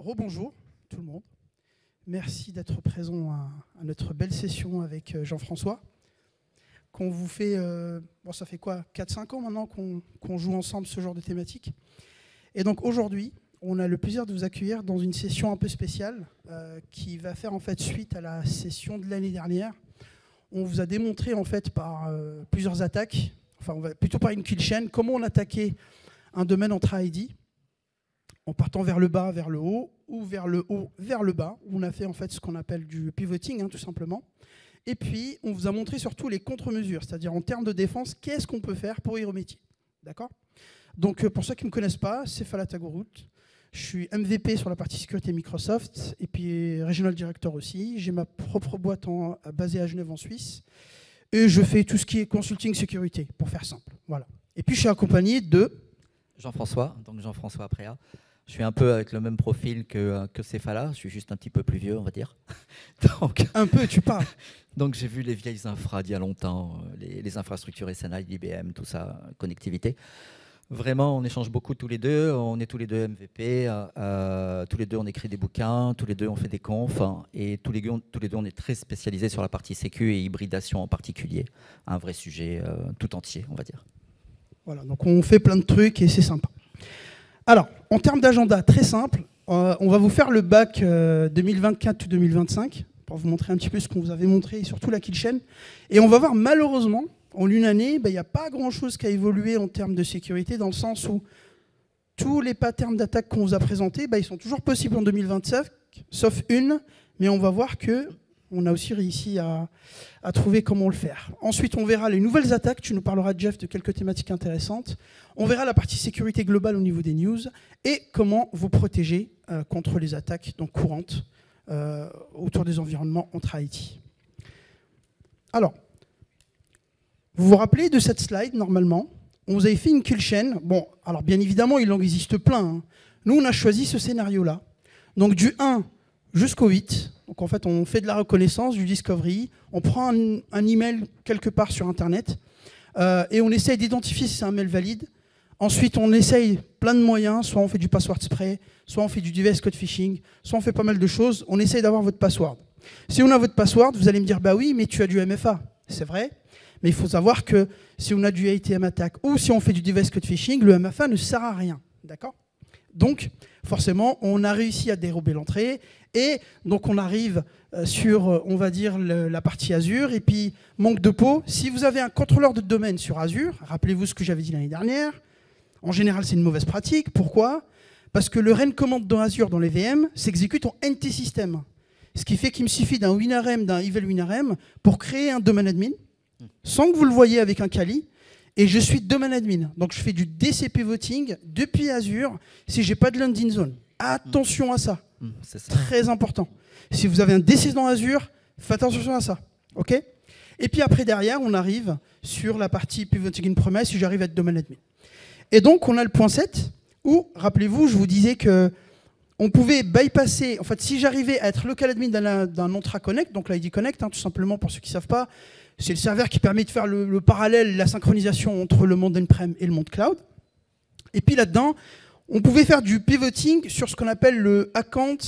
Rebonjour tout le monde. Merci d'être présent à notre belle session avec Jean-François. Qu'on vous fait, bon, ça fait quoi, 4-5 ans maintenant qu'on joue ensemble ce genre de thématique. Et donc aujourd'hui, on a le plaisir de vous accueillir dans une session un peu spéciale qui va faire en fait suite à la session de l'année dernière. On vous a démontré en fait par plusieurs attaques, enfin plutôt par une kill chain, comment on attaquait un domaine en try-ID en partant vers le bas, vers le haut, ou vers le haut, vers le bas. On a fait en fait ce qu'on appelle du pivoting, tout simplement. Et puis, on vous a montré surtout les contre-mesures, c'est-à-dire en termes de défense, qu'est-ce qu'on peut faire pour y remédier. D'accord ? Donc, pour ceux qui ne me connaissent pas, c'est Fallout Agurut. Je suis MVP sur la partie sécurité Microsoft, et puis Regional Director aussi. J'ai ma propre boîte basée à Genève, en Suisse. Et je fais tout ce qui est consulting sécurité, pour faire simple. Voilà. Et puis, je suis accompagné de Jean-François, donc Jean-François Aprea. Je suis un peu avec le même profil que Cephala, je suis juste un petit peu plus vieux, on va dire. Donc, un peu, tu parles. Donc j'ai vu les vieilles infras d'il y a longtemps, les infrastructures SNI, IBM, tout ça, connectivité. Vraiment, on échange beaucoup tous les deux, on est tous les deux MVP, tous les deux on écrit des bouquins, tous les deux on fait des confs, et tous les deux on est très spécialisés sur la partie sécu et hybridation en particulier. Un vrai sujet tout entier, on va dire. Voilà, donc on fait plein de trucs et c'est sympa. Alors, en termes d'agenda, très simple, on va vous faire le bac 2024 ou 2025 pour vous montrer un petit peu ce qu'on vous avait montré et surtout la kill chain. Et on va voir malheureusement, en une année, il n'y a pas grand-chose qui a évolué en termes de sécurité dans le sens où tous les patterns d'attaque qu'on vous a présentés, ils sont toujours possibles en 2025, sauf une, mais on va voir que on a aussi réussi à trouver comment le faire. Ensuite, on verra les nouvelles attaques. Tu nous parleras, Jeff, de quelques thématiques intéressantes. On verra la partie sécurité globale au niveau des news et comment vous protéger contre les attaques donc, courantes autour des environnements entre IT. Alors, vous vous rappelez de cette slide, normalement. On vous avait fait une kill chain. Bon, alors bien évidemment, il en existe plein. Nous, on a choisi ce scénario-là. Donc, du 1 jusqu'au 8. Donc en fait, on fait de la reconnaissance, du discovery, on prend un email quelque part sur Internet et on essaye d'identifier si c'est un mail valide. Ensuite, on essaye plein de moyens, soit on fait du password spray, soit on fait du device code phishing, soit on fait pas mal de choses. On essaye d'avoir votre password. Si on a votre password, vous allez me dire, bah oui, mais tu as du MFA. C'est vrai, mais il faut savoir que si on a du ATM attack ou si on fait du device code phishing, le MFA ne sert à rien. D'accord ? Donc, forcément, on a réussi à dérober l'entrée et donc on arrive sur, on va dire, la partie Azure. Et puis, manque de peau, si vous avez un contrôleur de domaine sur Azure, rappelez-vous ce que j'avais dit l'année dernière, en général, c'est une mauvaise pratique. Pourquoi ? Parce que le run command dans Azure, dans les VM, s'exécute en NT system. Ce qui fait qu'il me suffit d'un WinRM, d'un Evil WinRM pour créer un domaine admin, sans que vous le voyez avec un Kali. Et je suis domaine admin. Donc, je fais du DCP voting depuis Azure si je n'ai pas de landing zone. Attention à ça. C'est ça. Très important. Si vous avez un DC dans Azure, faites attention à ça. OK ? Et puis après, derrière, on arrive sur la partie pivoting in premise si j'arrive à être domaine admin. Et donc, on a le point 7 où, rappelez-vous, je vous disais qu'on pouvait bypasser. En fait, si j'arrivais à être local admin d'un Entra Connect, donc l'ID Connect, tout simplement pour ceux qui ne savent pas, c'est le serveur qui permet de faire le parallèle, la synchronisation entre le monde on-prem et le monde cloud. Et puis là-dedans, on pouvait faire du pivoting sur ce qu'on appelle le account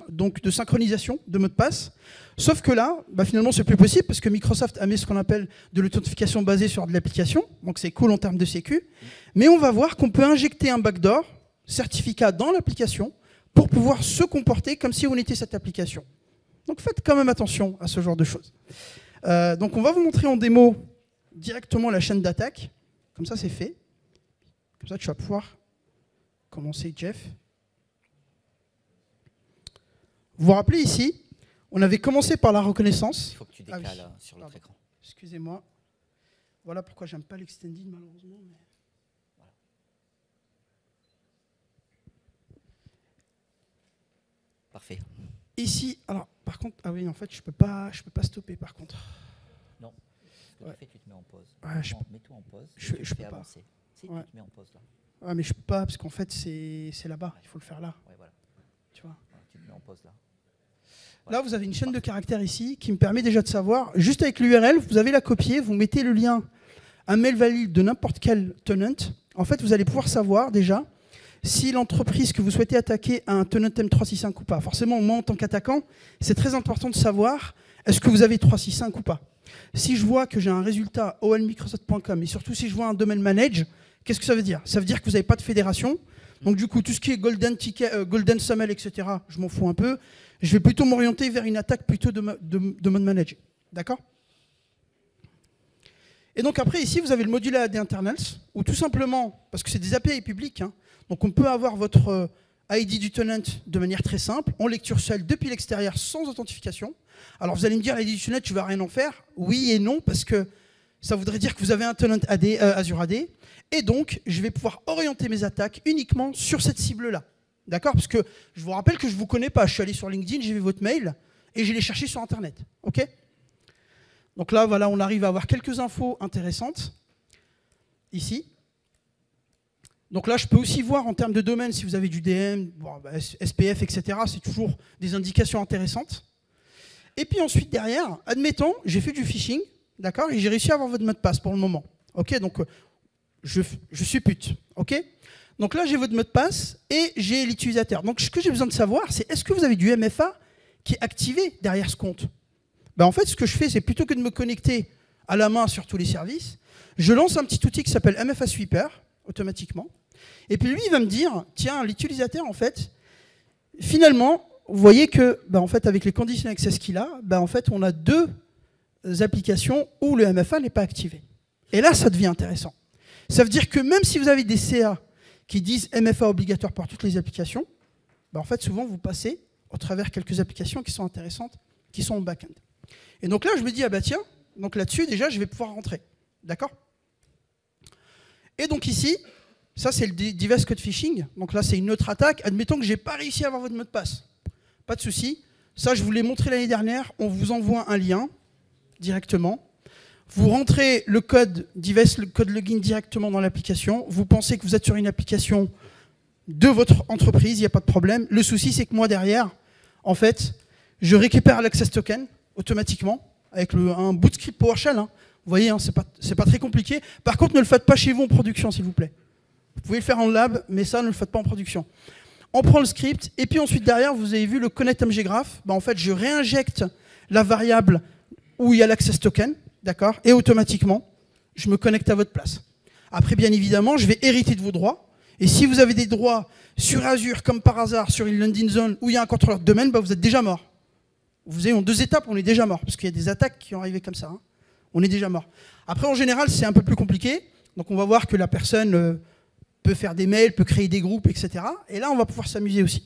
donc de synchronisation de mot de passe. Sauf que là, finalement, c'est plus possible parce que Microsoft a mis ce qu'on appelle de l'authentification basée sur de l'application. Donc c'est cool en termes de sécu. Mais on va voir qu'on peut injecter un backdoor, certificat dans l'application, pour pouvoir se comporter comme si on était cette application. Donc faites quand même attention à ce genre de choses. Donc on va vous montrer en démo directement la chaîne d'attaque. Comme ça, c'est fait. Comme ça, tu vas pouvoir commencer, Jeff. Vous vous rappelez ici, on avait commencé par la reconnaissance. Il faut que tu décales sur l'autre écran. Excusez-moi. Voilà pourquoi j'aime pas l'extended, malheureusement. Mais... Voilà. Parfait. Ici, alors, par contre, ah oui, en fait, je peux pas stopper, par contre. Non. Ce que tu fais, tu te mets en pause. Ouais, mets-toi en pause. Je peux peux pas. Avancer. Si, Ouais. tu te mets en pause là. Ah, mais je peux pas, parce qu'en fait, c'est là-bas. Il faut le faire là. Ouais, voilà. Tu vois. Voilà, tu te mets en pause là. Là, vous avez une chaîne de caractères ici qui me permet déjà de savoir, juste avec l'URL, vous avez la copier, vous mettez le lien, un mail valide de n'importe quel tenant. En fait, vous allez pouvoir savoir déjà si l'entreprise que vous souhaitez attaquer a un tenant M365 ou pas. Forcément, moi, en tant qu'attaquant, c'est très important de savoir est-ce que vous avez 365 ou pas. Si je vois que j'ai un résultat olmicrosoft.com et surtout si je vois un domaine manage, qu'est-ce que ça veut dire? Ça veut dire que vous n'avez pas de fédération. Donc du coup, tout ce qui est Golden Ticket, Golden SAML, etc., je m'en fous un peu. Je vais plutôt m'orienter vers une attaque plutôt de mode manage. D'accord? Et donc après, ici, vous avez le module AD Internals, où tout simplement, parce que c'est des API publics, hein, donc on peut avoir votre ID du tenant de manière très simple, en lecture seule, depuis l'extérieur, sans authentification. Alors vous allez me dire, l'ID du tenant, tu ne vas rien en faire. Oui et non, parce que ça voudrait dire que vous avez un tenant Azure AD, et donc je vais pouvoir orienter mes attaques uniquement sur cette cible-là. D'accord? Parce que je vous rappelle que je ne vous connais pas. Je suis allé sur LinkedIn, j'ai vu votre mail, et je l'ai cherché sur Internet. OK? Donc là, voilà, on arrive à avoir quelques infos intéressantes, ici. Donc là, je peux aussi voir en termes de domaine, si vous avez du DM, SPF, etc., c'est toujours des indications intéressantes. Et puis ensuite, derrière, admettons, j'ai fait du phishing, d'accord, et j'ai réussi à avoir votre mot de passe pour le moment. OK, donc je suppute. OK? Donc là, j'ai votre mot de passe et j'ai l'utilisateur. Donc ce que j'ai besoin de savoir, c'est est-ce que vous avez du MFA qui est activé derrière ce compte? En fait, ce que je fais, c'est plutôt que de me connecter à la main sur tous les services, je lance un petit outil qui s'appelle MFA Sweeper, automatiquement. Et puis lui, il va me dire, tiens, l'utilisateur, en fait, finalement, vous voyez que, en fait, avec les conditions access qu'il a, en fait, on a deux applications où le MFA n'est pas activé. Et là, ça devient intéressant. Ça veut dire que même si vous avez des CA qui disent MFA obligatoire pour toutes les applications, en fait, souvent, vous passez au travers quelques applications qui sont intéressantes, qui sont en back-end. Et donc là, je me dis, tiens, donc là-dessus, déjà, je vais pouvoir rentrer. D'accord? Et donc ici, ça, c'est le device code phishing. Donc là, c'est une autre attaque. Admettons que je n'ai pas réussi à avoir votre mot de passe. Pas de souci. Ça, je vous l'ai montré l'année dernière. On vous envoie un lien directement. Vous rentrez le code device, le code login directement dans l'application. Vous pensez que vous êtes sur une application de votre entreprise, il n'y a pas de problème. Le souci, c'est que moi, derrière, en fait, je récupère l'access token automatiquement avec un boot script PowerShell. Hein. Vous voyez, hein, c'est pas très compliqué. Par contre, ne le faites pas chez vous en production, s'il vous plaît. Vous pouvez le faire en lab, mais ça, ne le faites pas en production. On prend le script, et puis ensuite, derrière, vous avez vu le connect mggraph. En fait, je réinjecte la variable où il y a l'access token, d'accord, et automatiquement, je me connecte à votre place. Après, bien évidemment, je vais hériter de vos droits. Et si vous avez des droits sur Azure, comme par hasard, sur une landing zone où il y a un contrôleur de domaine, vous êtes déjà mort. Vous avez en 2 étapes, on est déjà mort, parce qu'il y a des attaques qui ont arrivé comme ça. Hein. On est déjà mort. Après, en général, c'est un peu plus compliqué. Donc, on va voir que la personne peut faire des mails, peut créer des groupes, etc. Et là, on va pouvoir s'amuser aussi.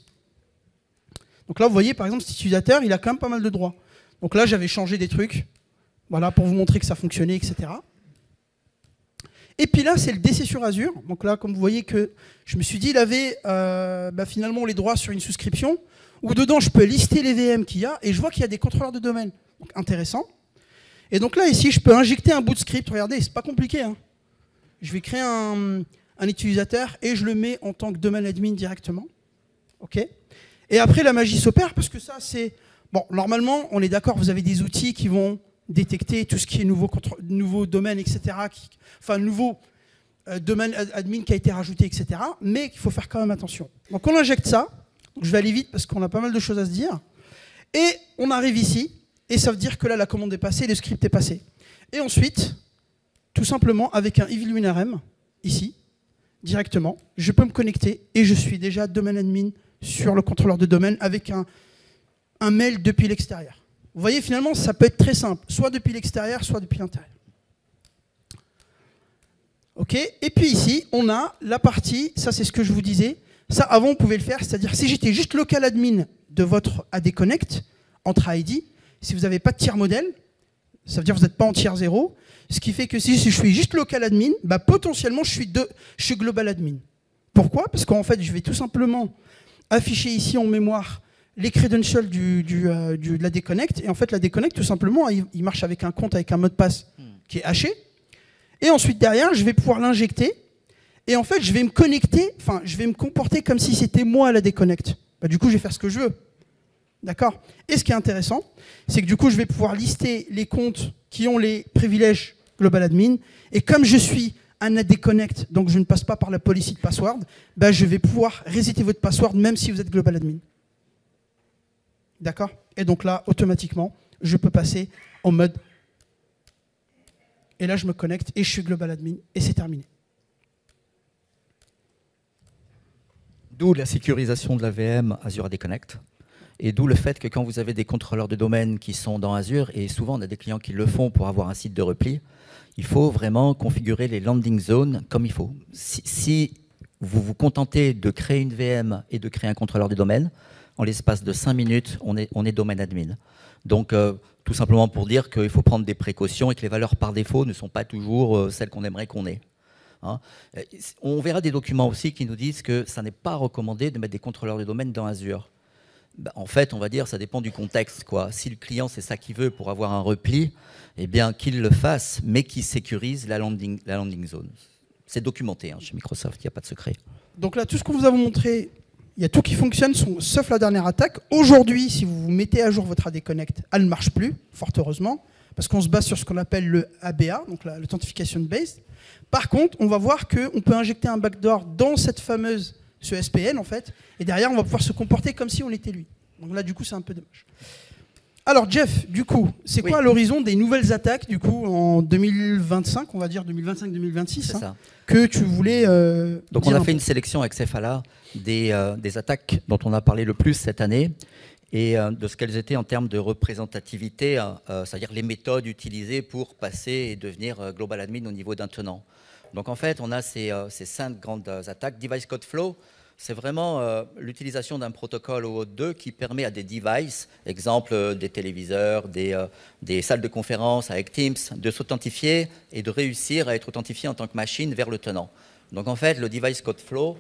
Donc là, vous voyez, par exemple, cet utilisateur, il a quand même pas mal de droits. Donc là, j'avais changé des trucs, voilà, pour vous montrer que ça fonctionnait, etc. Et puis là, c'est le DC sur Azure. Donc là, comme vous voyez que je me suis dit, il avait finalement les droits sur une souscription, où dedans, je peux lister les VM qu'il y a, et je vois qu'il y a des contrôleurs de domaine. Donc, intéressant. Et donc là, ici, je peux injecter un bout de script. Regardez, c'est pas compliqué. Hein. Je vais créer un utilisateur, et je le mets en tant que domaine admin directement. OK. Et après, la magie s'opère, parce que ça, c'est... Bon, normalement, on est d'accord, vous avez des outils qui vont détecter tout ce qui est nouveau domaine, etc. Enfin, nouveau domaine admin qui a été rajouté, etc. Mais il faut faire quand même attention. Donc, on injecte ça. Donc, je vais aller vite parce qu'on a pas mal de choses à se dire. Et on arrive ici, et ça veut dire que là, la commande est passée, le script est passé. Et ensuite, tout simplement, avec un Evil WinRM, ici, directement, je peux me connecter, et je suis déjà domaine admin sur le contrôleur de domaine avec un mail depuis l'extérieur. Vous voyez, finalement, ça peut être très simple, soit depuis l'extérieur, soit depuis l'intérieur. OK. Et puis ici, on a la partie, ça c'est ce que je vous disais, ça avant on pouvait le faire, c'est-à-dire si j'étais juste local admin de votre AD Connect, entre ID, si vous n'avez pas de tiers modèle, ça veut dire que vous n'êtes pas en tiers 0, ce qui fait que si je suis juste local admin, potentiellement je suis global admin. Pourquoi? Parce qu'en fait, je vais tout simplement afficher ici en mémoire les credentials de la Connect. Et en fait, la Connect, tout simplement, il marche avec un compte, avec un mot de passe qui est haché. Et ensuite, derrière, je vais pouvoir l'injecter. Et en fait, je vais me connecter, enfin, je vais me comporter comme si c'était moi la Connect. Du coup, je vais faire ce que je veux. D'accord? Et ce qui est intéressant, c'est que du coup, je vais pouvoir lister les comptes qui ont les privilèges Global Admin. Et comme je suis un AD Connect, donc je ne passe pas par la policy de password, bah, je vais pouvoir resetter votre password même si vous êtes global admin. D'accord? Et donc là, automatiquement, je peux passer en mode... Et là, je me connecte et je suis global admin et c'est terminé. D'où la sécurisation de la VM Azure AD Connect. Et d'où le fait que quand vous avez des contrôleurs de domaine qui sont dans Azure, et souvent on a des clients qui le font pour avoir un site de repli, il faut vraiment configurer les landing zones comme il faut. Si vous vous contentez de créer une VM et de créer un contrôleur de domaine, en l'espace de 5 minutes, on est domaine admin. Donc, tout simplement pour dire qu'il faut prendre des précautions et que les valeurs par défaut ne sont pas toujours celles qu'on aimerait qu'on ait. Hein. On verra des documents aussi qui nous disent que ça n'est pas recommandé de mettre des contrôleurs de domaine dans Azure. Ben, en fait, on va dire ça dépend du contexte, quoi. Si le client, c'est ça qu'il veut pour avoir un repli, eh bien, qu'il le fasse, mais qu'il sécurise la landing zone. C'est documenté hein, chez Microsoft, il n'y a pas de secret. Donc là, tout ce qu'on vous a montré, il y a tout qui fonctionne, sauf la dernière attaque. Aujourd'hui, si vous mettez à jour votre AD Connect, elle ne marche plus, fort heureusement, parce qu'on se base sur ce qu'on appelle le ABA, donc l'Authentification Based. Par contre, on va voir qu'on peut injecter un backdoor dans ce SPN, en fait, et derrière, on va pouvoir se comporter comme si on était lui. Donc là, du coup, c'est un peu dommage. Alors, Jeff, du coup, c'est quoi l'horizon des nouvelles attaques, du coup, en 2025, on va dire 2025-2026, hein, que tu voulais Donc, on a fait une sélection avec Cephala des attaques dont on a parlé le plus cette année et de ce qu'elles étaient en termes de représentativité, c'est-à-dire les méthodes utilisées pour passer et devenir global admin au niveau d'un tenant. Donc, en fait, on a ces 5 grandes attaques. Device Code Flow, c'est vraiment l'utilisation d'un protocole OAuth2 qui permet à des devices, exemple des téléviseurs, des salles de conférence avec Teams, de s'authentifier et de réussir à être authentifié en tant que machine vers le tenant. Donc en fait, le Device Code Flow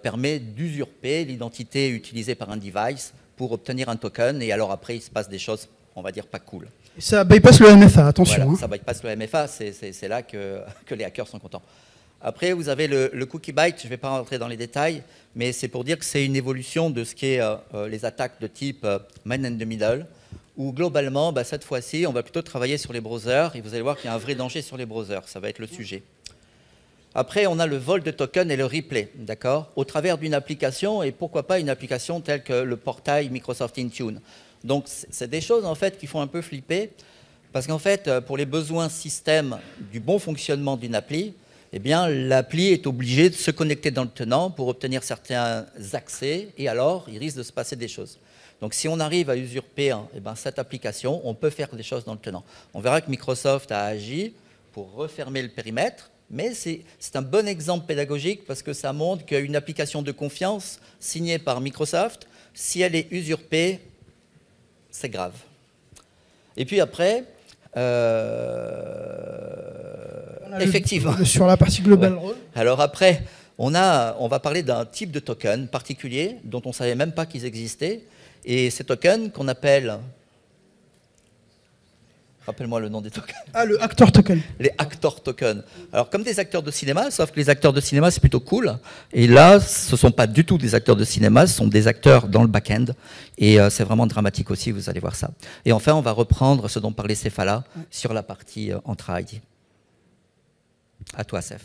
permet d'usurper l'identité utilisée par un device pour obtenir un token et alors après, il se passe des choses, on va dire, pas cool. Ça bypass le MFA, attention. Voilà, hein. Ça bypass le MFA, c'est là que les hackers sont contents. Après, vous avez le cookie byte, je ne vais pas rentrer dans les détails, mais c'est pour dire que c'est une évolution de ce qu'est les attaques de type man in the middle, où globalement, cette fois-ci, on va plutôt travailler sur les browsers, et vous allez voir qu'il y a un vrai danger sur les browsers, ça va être le sujet. Après, on a le vol de token et le replay, d'accord, au travers d'une application, et pourquoi pas une application telle que le portail Microsoft Intune. Donc, c'est des choses, en fait, qui font un peu flipper, parce qu'en fait, pour les besoins système du bon fonctionnement d'une appli, eh bien, l'appli est obligée de se connecter dans le tenant pour obtenir certains accès, et alors, il risque de se passer des choses. Donc, si on arrive à usurper cette application, on peut faire des choses dans le tenant. On verra que Microsoft a agi pour refermer le périmètre, mais c'est un bon exemple pédagogique parce que ça montre qu'une application de confiance signée par Microsoft, si elle est usurpée, c'est grave. Et puis après... effectivement. Sur la partie global role. Alors après, on va parler d'un type de token particulier dont on ne savait même pas qu'ils existaient. Et ces tokens qu'on appelle... Rappelle-moi le nom des tokens. Ah, le actor token. Les actor tokens. Alors comme des acteurs de cinéma, sauf que les acteurs de cinéma, c'est plutôt cool. Et là, ce ne sont pas du tout des acteurs de cinéma, ce sont des acteurs dans le back-end. Et c'est vraiment dramatique aussi, vous allez voir ça. Et enfin, on va reprendre ce dont parlait Cephala sur la partie Entra-ID. À toi, Seth.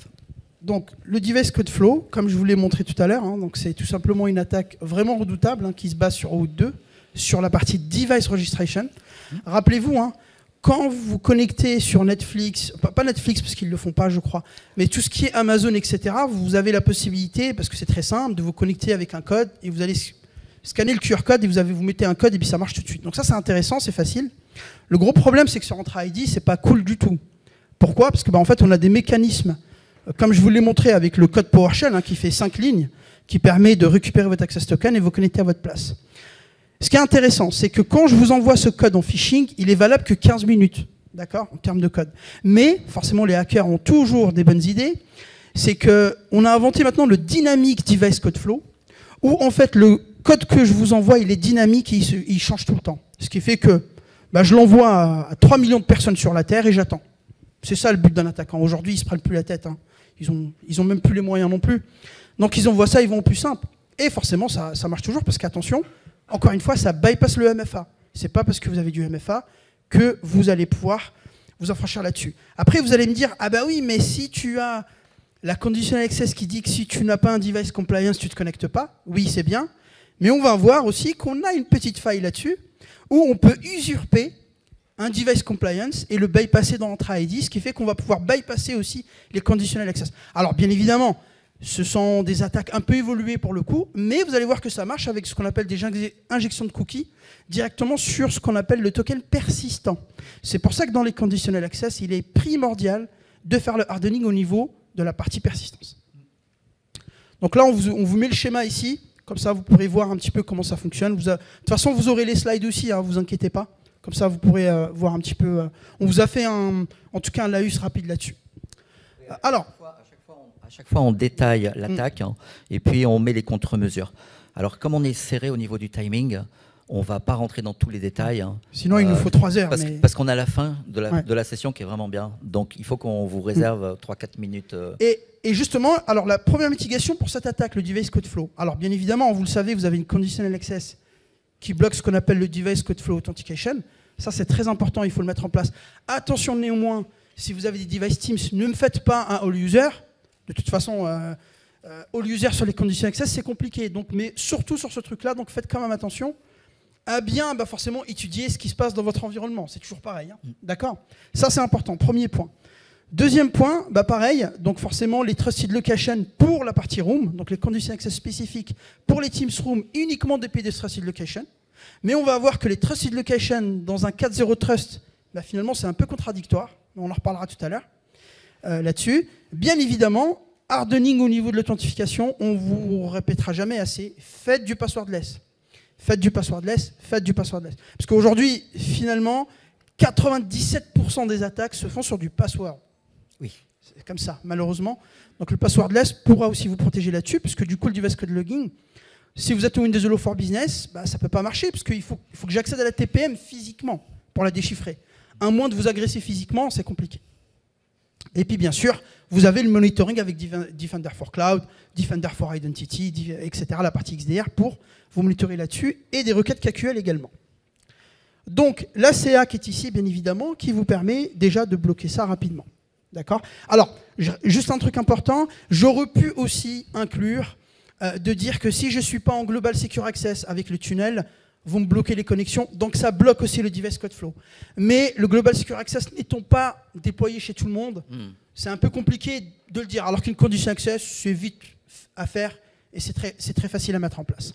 Donc, le Device Code Flow, comme je vous l'ai montré tout à l'heure, hein, c'est tout simplement une attaque vraiment redoutable hein, qui se base sur OAuth2, sur la partie Device Registration. Rappelez-vous, hein, quand vous vous connectez sur Netflix, pas Netflix parce qu'ils ne le font pas, je crois, mais tout ce qui est Amazon, etc., vous avez la possibilité, parce que c'est très simple, de vous connecter avec un code et vous allez scanner le QR code et vous mettez un code et puis ça marche tout de suite. Donc ça, c'est intéressant, c'est facile. Le gros problème, c'est que sur Entra ID, c'est pas cool du tout. Pourquoi? Parce que en fait, on a des mécanismes, comme je vous l'ai montré avec le code PowerShell, hein, qui fait 5 lignes, qui permet de récupérer votre access token et vous connecter à votre place. Ce qui est intéressant, c'est que quand je vous envoie ce code en phishing, il est valable que 15 minutes, d'accord, en termes de code. Mais, forcément, les hackers ont toujours des bonnes idées. C'est qu'on a inventé maintenant le Dynamic Device Code Flow, où en fait, le code que je vous envoie, il est dynamique et il change tout le temps. Ce qui fait que je l'envoie à 3 millions de personnes sur la Terre et j'attends. C'est ça le but d'un attaquant. Aujourd'hui, ils ne se prennent plus la tête. Hein. Ils ont même plus les moyens non plus. Donc, ils envoient ça, ils vont au plus simple. Et forcément, ça marche toujours parce qu'attention, encore une fois, ça bypass le MFA. Ce n'est pas parce que vous avez du MFA que vous allez pouvoir vous affranchir là-dessus. Après, vous allez me dire, ah bah oui, mais si tu as La conditional access qui dit que si tu n'as pas un device compliance, tu ne te connectes pas. Oui, c'est bien. Mais on va voir aussi qu'on a une petite faille là-dessus où on peut usurper un device compliance et le bypasser dans Entra ID, ce qui fait qu'on va pouvoir bypasser aussi les conditional access. Alors, bien évidemment, ce sont des attaques un peu évoluées pour le coup, mais vous allez voir que ça marche avec ce qu'on appelle des injections de cookies directement sur ce qu'on appelle le token persistant. C'est pour ça que dans les conditional access, il est primordial de faire le hardening au niveau de la partie persistance. Donc là, on vous met le schéma ici, comme ça vous pourrez voir un petit peu comment ça fonctionne. De toute façon, vous aurez les slides aussi, hein, vous inquiétez pas. Comme ça, vous pourrez voir un petit peu. On vous a fait en tout cas un laïus rapide là-dessus. Alors, à chaque fois, on détaille l'attaque hein, et puis on met les contre-mesures. Alors, comme on est serré au niveau du timing, on ne va pas rentrer dans tous les détails. Hein. Sinon, il nous faut 3 heures. Parce qu'on a la fin de la session qui est vraiment bien. Donc, il faut qu'on vous réserve 3-4 minutes. Et justement, alors la première mitigation pour cette attaque, le device code flow. Alors, bien évidemment, vous le savez, vous avez une conditional access qui bloque ce qu'on appelle le device code flow authentication. Ça, c'est très important, il faut le mettre en place. Attention néanmoins, si vous avez des device teams, ne me faites pas un all user. De toute façon, all user sur les conditions access, c'est compliqué. Donc, mais surtout sur ce truc-là, donc faites quand même attention à bien forcément étudier ce qui se passe dans votre environnement. C'est toujours pareil. Hein. D'accord ? Ça, c'est important. Premier point. Deuxième point, pareil, donc forcément les trusted location pour la partie room, donc les conditions access spécifiques pour les teams room uniquement dépendent des trusted location. Mais on va voir que les trusted location dans un 4.0 trust, finalement c'est un peu contradictoire. On en reparlera tout à l'heure là-dessus. Bien évidemment, hardening au niveau de l'authentification, on vous répétera jamais assez. Faites du passwordless. Faites du passwordless, faites du passwordless. Parce qu'aujourd'hui, finalement, 97% des attaques se font sur du password. Oui. C'est comme ça, malheureusement. Donc le passwordless pourra aussi vous protéger là-dessus, parce que du coup, le device code logging, si vous êtes au Windows Hello for Business, ça ne peut pas marcher, parce qu'il faut que j'accède à la TPM physiquement pour la déchiffrer. À moins de vous agresser physiquement, c'est compliqué. Et puis, bien sûr, vous avez le monitoring avec Defender for Cloud, Defender for Identity, etc., la partie XDR, pour vous monitorer là-dessus, et des requêtes KQL également. Donc, la CA qui est ici, bien évidemment, qui vous permet déjà de bloquer ça rapidement. D'accord ? Alors, juste un truc important, j'aurais pu aussi inclure de dire que si je ne suis pas en Global Secure Access avec le tunnel, vous me bloquez les connexions, donc ça bloque aussi le device code flow. Mais le Global Secure Access n'étant pas déployé chez tout le monde, c'est un peu compliqué de le dire, alors qu'une condition access, c'est vite à faire et c'est très facile à mettre en place.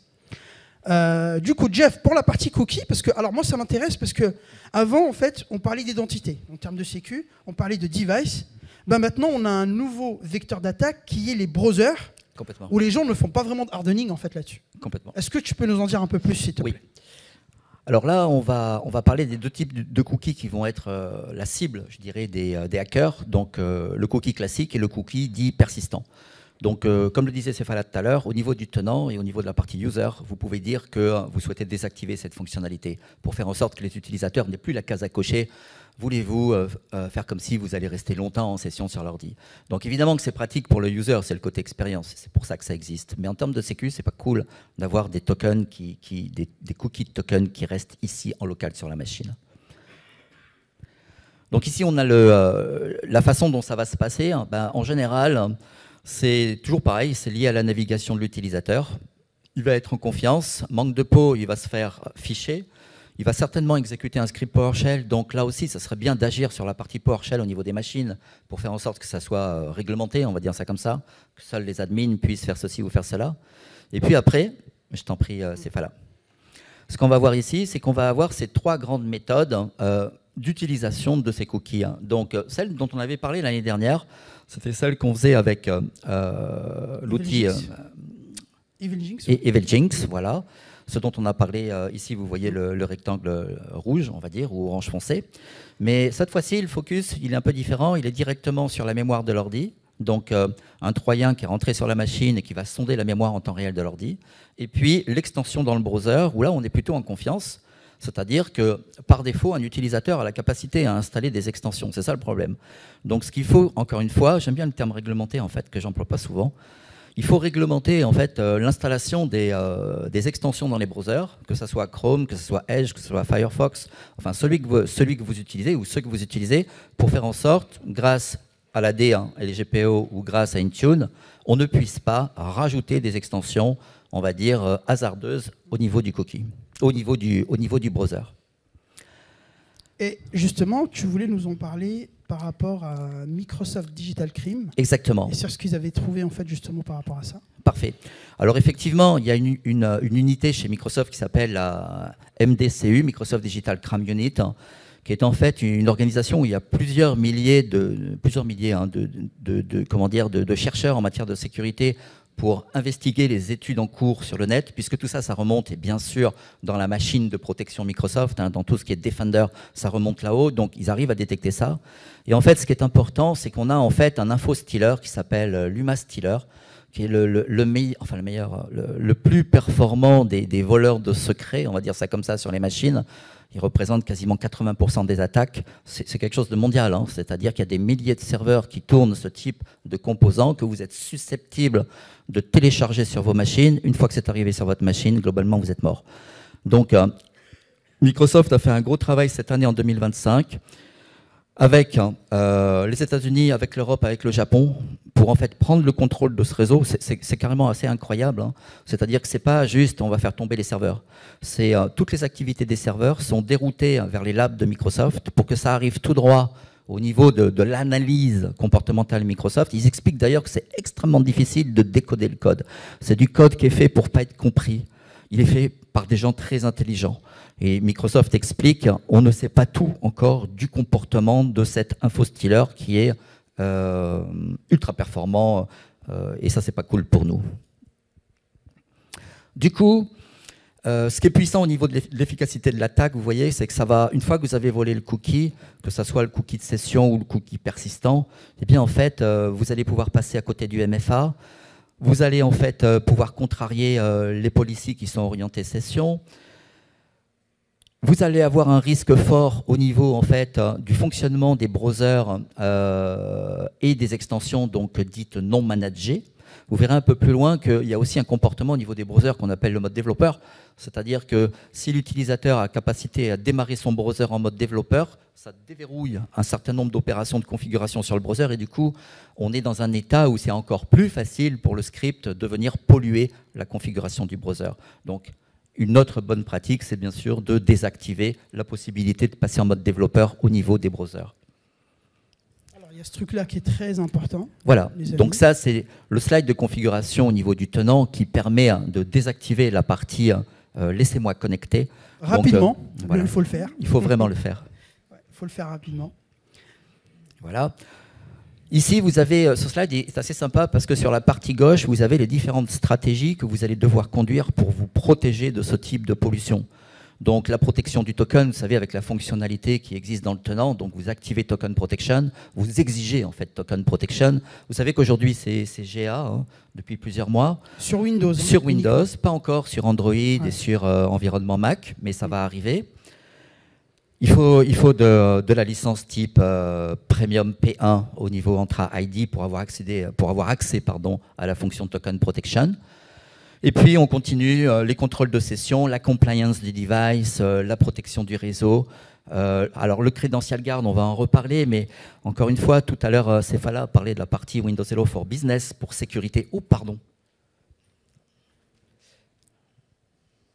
Du coup, Jeff, pour la partie cookie, parce que, alors moi ça m'intéresse parce que avant en fait, on parlait d'identité en termes de sécu, on parlait de device. Maintenant, on a un nouveau vecteur d'attaque qui est les browsers, où les gens ne font pas vraiment de hardening en fait là-dessus. Complètement. Est-ce que tu peux nous en dire un peu plus, s'il te plaît ? Oui. Alors là, on va parler des deux types de cookies qui vont être la cible, je dirais, des hackers. Donc le cookie classique et le cookie dit persistant. Donc, comme le disait Cephala tout à l'heure, au niveau du tenant et au niveau de la partie user, vous pouvez dire que vous souhaitez désactiver cette fonctionnalité pour faire en sorte que les utilisateurs n'aient plus la case à cocher. Voulez-vous faire comme si vous allez rester longtemps en session sur l'ordi? Donc, évidemment que c'est pratique pour le user, c'est le côté expérience, c'est pour ça que ça existe. Mais en termes de sécu, c'est pas cool d'avoir des tokens, des cookies tokens qui restent ici en local sur la machine. Donc ici, on a la façon dont ça va se passer. En général, c'est toujours pareil, c'est lié à la navigation de l'utilisateur. Il va être en confiance, manque de peau, il va se faire ficher. Il va certainement exécuter un script PowerShell. Donc là aussi, ça serait bien d'agir sur la partie PowerShell au niveau des machines pour faire en sorte que ça soit réglementé, on va dire ça comme ça, que seuls les admins puissent faire ceci ou faire cela. Et puis après, je t'en prie, Cephala. Ce qu'on va voir ici, c'est qu'on va avoir ces trois grandes méthodes d'utilisation de ces cookies. Donc celle dont on avait parlé l'année dernière, c'était celle qu'on faisait avec l'outil EvilJinx, voilà. Ce dont on a parlé ici, vous voyez le rectangle rouge, on va dire, ou orange foncé. Mais cette fois-ci, le focus, il est un peu différent. Il est directement sur la mémoire de l'ordi. Donc, un troyen qui est rentré sur la machine et qui va sonder la mémoire en temps réel de l'ordi. Et puis, l'extension dans le browser, où là, on est plutôt en confiance. C'est-à-dire que, par défaut, un utilisateur a la capacité à installer des extensions. C'est ça le problème. Donc, ce qu'il faut, encore une fois, j'aime bien le terme réglementé, en fait, que j'emploie pas souvent. Il faut réglementer en fait l'installation des extensions dans les browsers, que ce soit Chrome, que ce soit Edge, que ce soit Firefox, enfin celui que vous utilisez ou ceux que vous utilisez, pour faire en sorte, grâce à la D1 et les GPO ou grâce à Intune, on ne puisse pas rajouter des extensions, on va dire, hasardeuses au niveau du cookie, au niveau du browser. Et justement, tu voulais nous en parler par rapport à Microsoft Digital Crime. Exactement. Et sur ce qu'ils avaient trouvé en fait justement par rapport à ça. Parfait. Alors effectivement, il y a une unité chez Microsoft qui s'appelle la MDCU, Microsoft Digital Crime Unit, qui est en fait une organisation où il y a plusieurs milliers de chercheurs en matière de sécurité pour investiguer les études en cours sur le net, puisque tout ça, ça remonte, et bien sûr, dans la machine de protection Microsoft, dans tout ce qui est Defender, ça remonte là-haut, donc ils arrivent à détecter ça. Et en fait, ce qui est important, c'est qu'on a en fait un info-stealer qui s'appelle l'UMA-Stealer, qui est le plus performant des voleurs de secrets, on va dire ça comme ça, sur les machines. Il représente quasiment 80% des attaques. C'est quelque chose de mondial, hein. C'est-à-dire qu'il y a des milliers de serveurs qui tournent ce type de composants que vous êtes susceptible de télécharger sur vos machines. Une fois que c'est arrivé sur votre machine, globalement, vous êtes mort. Donc, Microsoft a fait un gros travail cette année en 2025 avec les États-Unis, avec l'Europe, avec le Japon, pour en fait prendre le contrôle de ce réseau. C'est carrément assez incroyable, hein. C'est-à-dire que c'est pas juste on va faire tomber les serveurs. C'est toutes les activités des serveurs sont déroutées vers les labs de Microsoft pour que ça arrive tout droit au niveau de l'analyse comportementale Microsoft. Ils expliquent d'ailleurs que c'est extrêmement difficile de décoder le code. C'est du code qui est fait pour pas être compris. Il est fait par des gens très intelligents. Et Microsoft explique, on ne sait pas tout encore du comportement de cet info-stealer qui est ultra performant, et ça, c'est pas cool pour nous. Du coup, ce qui est puissant au niveau de l'efficacité de l'attaque, vous voyez, c'est que ça va, une fois que vous avez volé le cookie, que ce soit le cookie de session ou le cookie persistant, eh bien, en fait, vous allez pouvoir passer à côté du MFA. Vous allez en fait pouvoir contrarier les policies qui sont orientés session. Vous allez avoir un risque fort au niveau en fait du fonctionnement des browsers et des extensions donc dites non managées. Vous verrez un peu plus loin qu'il y a aussi un comportement au niveau des browsers qu'on appelle le mode développeur. C'est-à-dire que si l'utilisateur a capacité à démarrer son browser en mode développeur, ça déverrouille un certain nombre d'opérations de configuration sur le browser et du coup, on est dans un état où c'est encore plus facile pour le script de venir polluer la configuration du browser. Donc, une autre bonne pratique, c'est bien sûr de désactiver la possibilité de passer en mode développeur au niveau des browsers. Alors, il y a ce truc-là qui est très important. Voilà, donc ça, c'est le slide de configuration au niveau du tenant qui permet de désactiver la partie « laissez-moi connecter ». Rapidement, voilà. Il faut le faire. Il faut vraiment le faire. Il faut le faire rapidement. Voilà. Ici, vous avez, ce slide est assez sympa parce que sur la partie gauche, vous avez les différentes stratégies que vous allez devoir conduire pour vous protéger de ce type de pollution. Donc la protection du token, vous savez, avec la fonctionnalité qui existe dans le tenant, donc vous activez Token Protection, vous exigez en fait Token Protection. Vous savez qu'aujourd'hui c'est GA hein, depuis plusieurs mois. Sur Windows. Sur Windows, pas encore sur Android et sur environnement Mac, mais ça va arriver. Il faut de la licence type Premium P1 au niveau Entra ID pour avoir accès à la fonction Token Protection. Et puis on continue les contrôles de session, la compliance du device, la protection du réseau. Alors le Credential Guard, on va en reparler, mais encore une fois, tout à l'heure, Cephala parlait de la partie Windows Hello for Business pour sécurité. Oh, pardon.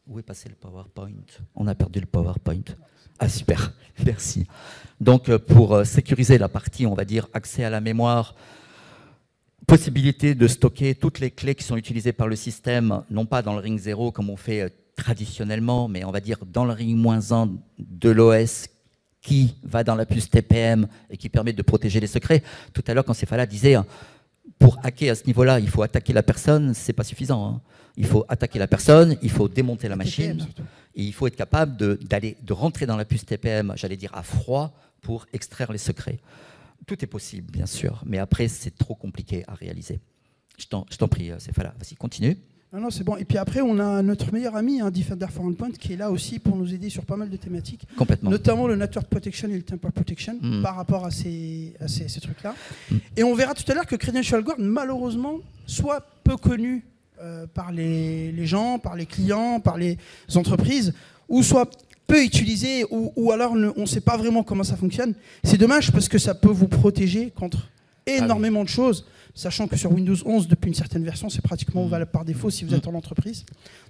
Où est passé le PowerPoint? On a perdu le PowerPoint. Ah super, merci. Donc pour sécuriser la partie, on va dire, accès à la mémoire, possibilité de stocker toutes les clés qui sont utilisées par le système, non pas dans le ring 0 comme on fait traditionnellement, mais on va dire dans le ring -1 de l'OS qui va dans la puce TPM et qui permet de protéger les secrets. Tout à l'heure, quand Cephala disait, pour hacker à ce niveau-là, il faut attaquer la personne, c'est pas suffisant. Hein. Il faut attaquer la personne, il faut démonter la machine, et il faut être capable de rentrer dans la puce TPM, j'allais dire à froid, pour extraire les secrets. Tout est possible, bien sûr, mais après, c'est trop compliqué à réaliser. Je t'en prie, Cephala, vas-y, continue. Non, c'est bon. Et puis après, on a notre meilleur ami, Defender for Endpoint, qui est là aussi pour nous aider sur pas mal de thématiques. Complètement. Notamment le Network Protection et le Temporal Protection par rapport à ces trucs-là. Et on verra tout à l'heure que Credential Guard, malheureusement, soit peu connu par les gens, par les clients, par les entreprises, ou soit peu utilisé, ou alors on ne sait pas vraiment comment ça fonctionne. C'est dommage parce que ça peut vous protéger contre énormément de choses, sachant que sur Windows 11, depuis une certaine version, c'est pratiquement valable par défaut si vous êtes en entreprise.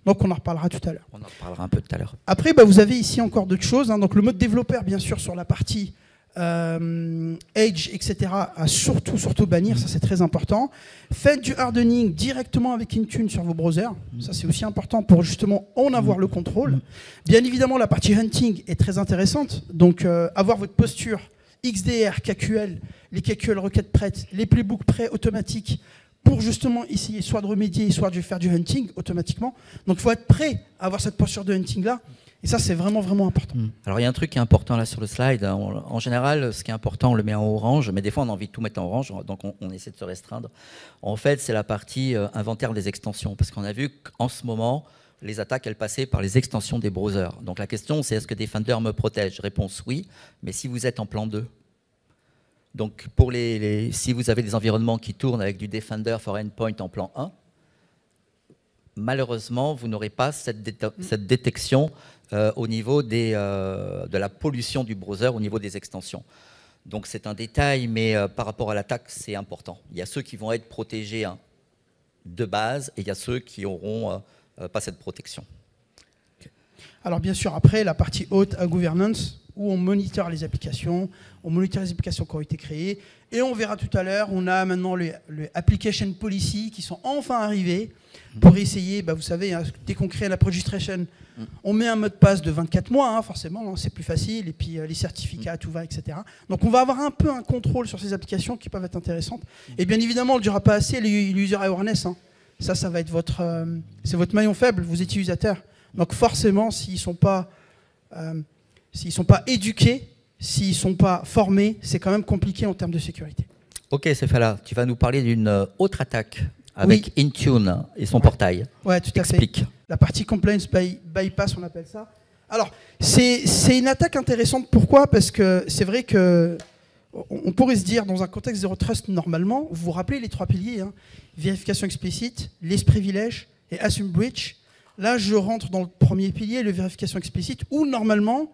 Donc on en reparlera tout à l'heure. On en reparlera un peu tout à l'heure. Après, vous avez ici encore d'autres choses. Donc le mode développeur, bien sûr, sur la partie Edge, etc., à surtout bannir, ça c'est très important. Faites du hardening directement avec Intune sur vos browsers, ça c'est aussi important pour justement en avoir le contrôle. Bien évidemment, la partie hunting est très intéressante, donc avoir votre posture XDR, KQL, les KQL requêtes prêtes, les playbooks prêts automatiques pour justement essayer soit de remédier, soit de faire du hunting automatiquement. Donc il faut être prêt à avoir cette posture de hunting là. Et ça, c'est vraiment, vraiment important. Alors, il y a un truc qui est important là sur le slide. En général, ce qui est important, on le met en orange, mais des fois, on a envie de tout mettre en orange, donc on essaie de se restreindre. En fait, c'est la partie inventaire des extensions, parce qu'on a vu qu'en ce moment, les attaques, elles passaient par les extensions des browsers. Donc, la question, c'est est-ce que Defender me protège? Réponse oui, mais si vous êtes en plan 2. Donc, si vous avez des environnements qui tournent avec du Defender for Endpoint en plan 1, malheureusement, vous n'aurez pas cette détection au niveau de la pollution du browser, au niveau des extensions. Donc c'est un détail, mais par rapport à l'attaque, c'est important. Il y a ceux qui vont être protégés de base, et il y a ceux qui n'auront pas cette protection. Alors bien sûr, après, la partie haute à governance, où on monitore les applications, qui ont été créées, et on verra tout à l'heure, on a maintenant les application policy qui sont enfin arrivés pour essayer, vous savez, dès qu'on crée la registration, on met un mot de passe de 24 mois, forcément, c'est plus facile, et puis les certificats, tout va, etc. Donc on va avoir un peu un contrôle sur ces applications qui peuvent être intéressantes. Et bien évidemment, on ne le dira pas assez, l'user awareness, ça va être c'est votre maillon faible, vos utilisateurs. Donc forcément, s'ils ne sont pas éduqués, s'ils ne sont pas formés, c'est quand même compliqué en termes de sécurité. Ok, Céphala, tu vas nous parler d'une autre attaque avec Intune et son portail. Oui, tout à fait. Explique. La partie compliance bypass, on appelle ça. Alors, c'est une attaque intéressante. Pourquoi? Parce que c'est vrai que on pourrait se dire, dans un contexte Zero Trust, normalement, vous vous rappelez les trois piliers, vérification explicite, least privilege et assume breach. Là, je rentre dans le premier pilier, le vérification explicite, où normalement,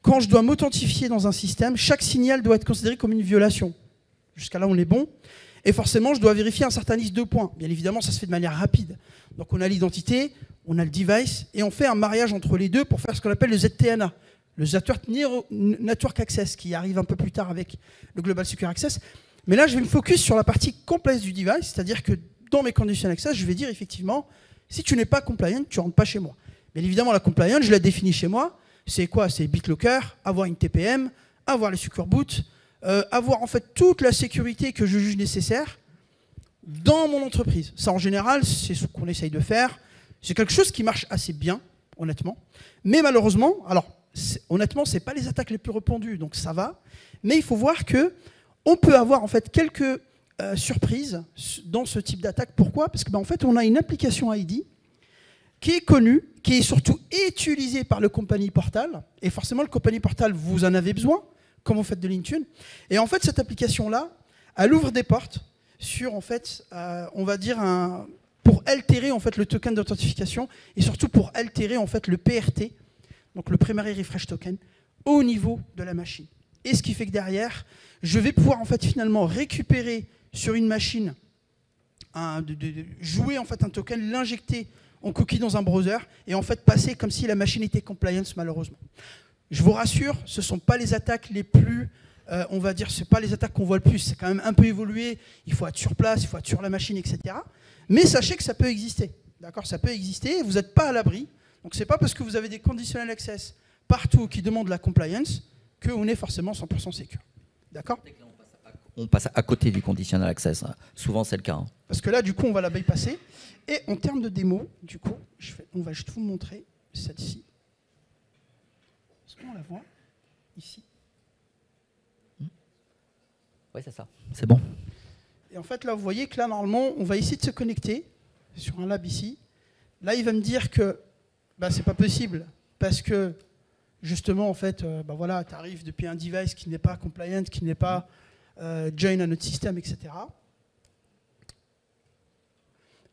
quand je dois m'authentifier dans un système, chaque signal doit être considéré comme une violation. Jusqu'à là, on est bon. Et forcément, je dois vérifier un certain liste de points. Bien évidemment, ça se fait de manière rapide. Donc, on a l'identité, on a le device, et on fait un mariage entre les deux pour faire ce qu'on appelle le ZTNA, le Network Access, qui arrive un peu plus tard avec le Global Secure Access. Mais là, je vais me focus sur la partie compliance du device, c'est-à-dire que dans mes conditions access, je vais dire effectivement, si tu n'es pas compliant, tu ne rentres pas chez moi. Bien évidemment, la compliance, je la définis chez moi. C'est quoi? C'est BitLocker, avoir une TPM, avoir le Secure Boot, avoir en fait toute la sécurité que je juge nécessaire dans mon entreprise. Ça, en général, c'est ce qu'on essaye de faire. C'est quelque chose qui marche assez bien, honnêtement. Mais malheureusement, honnêtement, ce n'est pas les attaques les plus répandues, donc ça va. Mais il faut voir qu'on peut avoir en fait quelques surprises dans ce type d'attaque. Pourquoi? Parce que en fait, on a une application ID qui est connue, qui est surtout utilisée par le company portal. Et forcément, le company portal, vous en avez besoin quand vous faites de l'Intune. Et en fait, cette application-là, elle ouvre des portes sur, en fait, on va dire, pour altérer en fait, le token d'authentification et surtout pour altérer en fait, le PRT, donc le Primary Refresh Token, au niveau de la machine. Et ce qui fait que derrière, je vais pouvoir en fait, finalement récupérer sur une machine, jouer en fait, un token, l'injecter en cookie dans un browser et en fait passer comme si la machine était compliance malheureusement. Je vous rassure, ce ne sont pas les attaques les plus, on va dire, ce pas les attaques qu'on voit le plus. C'est quand même un peu évolué. Il faut être sur place, il faut être sur la machine, etc. Mais sachez que ça peut exister. D'accord, ça peut exister. Vous n'êtes pas à l'abri. Donc c'est pas parce que vous avez des conditional access partout qui demandent la compliance qu'on est forcément 100% sécure. D'accord? On passe à côté du conditional access. Souvent, c'est le cas. Parce que là, du coup, on va la bypasser. Et en termes de démo, du coup, on va juste vous montrer celle-ci. Est-ce qu'on la voit ici? Oui, c'est ça. C'est bon. Et en fait, là, vous voyez que là, normalement, on va essayer de se connecter sur un lab ici. Là, il va me dire que c'est pas possible parce que, justement, en fait, voilà, tu arrives depuis un device qui n'est pas compliant, qui n'est pas join à notre système, etc.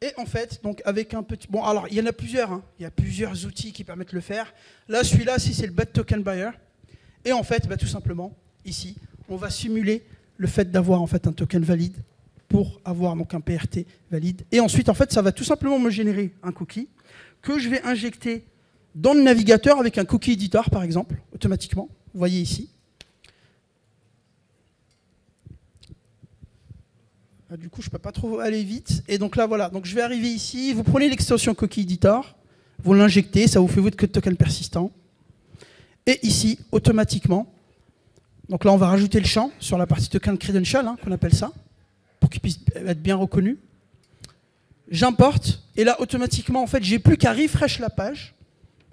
Et en fait, donc avec un petit... Bon, alors, il y en a plusieurs. Il y a plusieurs outils qui permettent de le faire. Là, celui-là, c'est le Bad Token Buyer. Et en fait, tout simplement, ici, on va simuler le fait d'avoir en fait un token valide pour avoir donc un PRT valide. Et ensuite, en fait, ça va tout simplement me générer un cookie que je vais injecter dans le navigateur avec un cookie editor, par exemple, automatiquement. Vous voyez ici. Du coup, je ne peux pas trop aller vite. Et donc là, voilà. Donc je vais arriver ici. Vous prenez l'extension cookie editor, vous l'injectez, ça vous fait votre token persistant. Et ici, automatiquement, donc là, on va rajouter le champ sur la partie token credential, qu'on appelle ça, pour qu'il puisse être bien reconnu. J'importe, et là, automatiquement, en fait, j'ai plus qu'à refresh la page,